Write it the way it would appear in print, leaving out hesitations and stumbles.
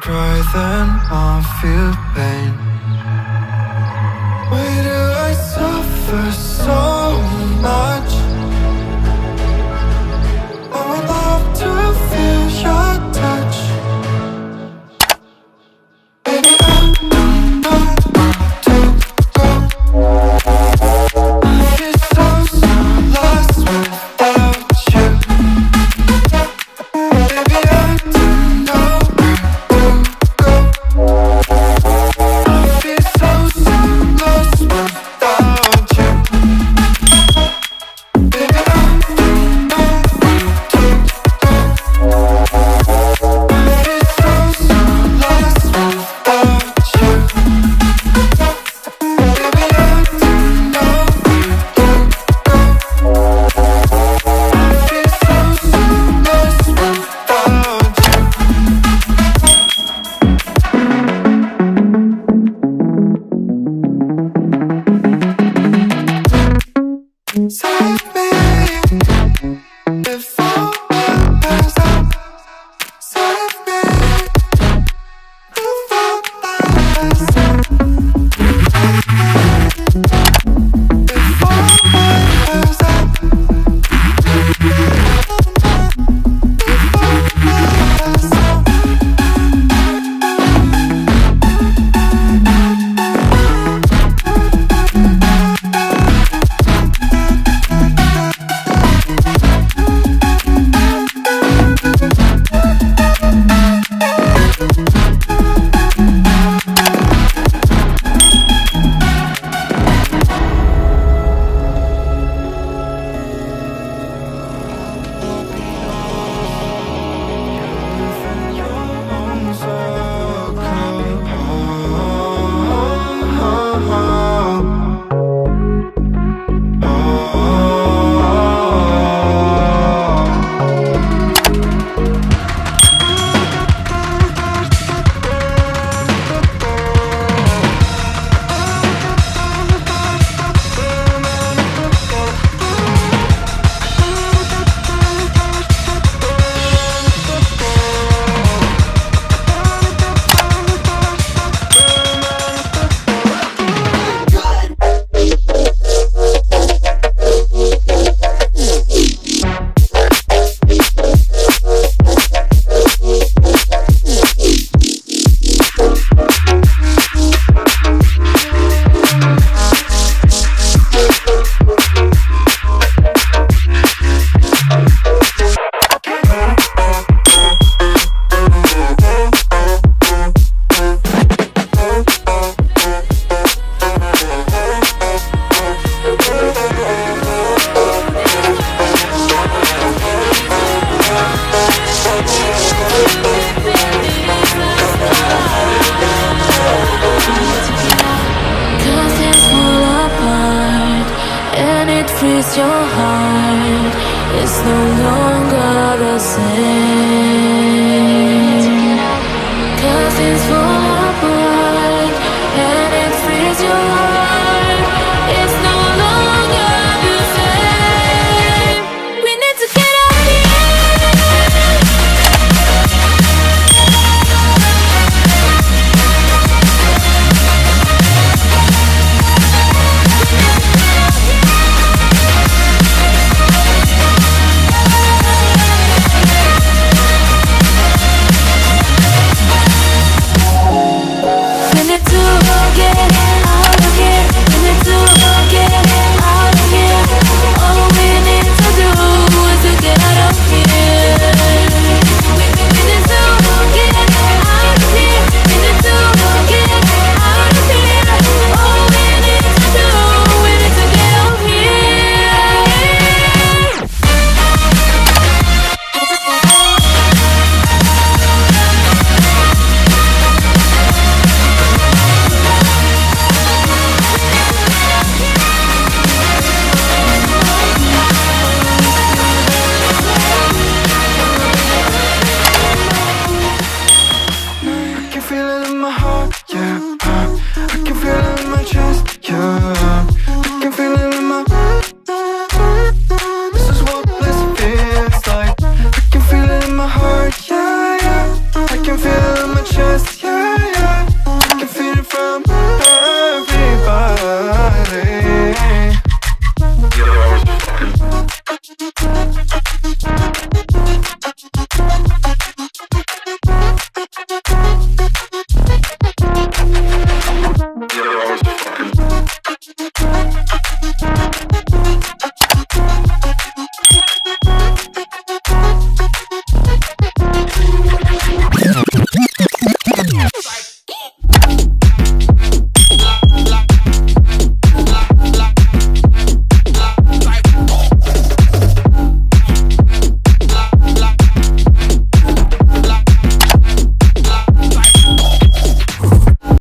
cry, then I feel pain. Why do I suffer so much? I would love to feel your touch. Baby, I don't know where to go. I feel so lost without you. Baby, I don't know where to go. I feel so lost without you. Baby, I don't know where to go. I feel so lost without you. Baby, I don't know where to go. I feel so lost without you. Save me before I pass out. Save me before I pass out. Before I pass out. Before I pass out. Freeze your heart, it's no longer the same. 'Cause things fall apart and it frees your heart, it's no longer the same. We need to get out of here. I can feel my just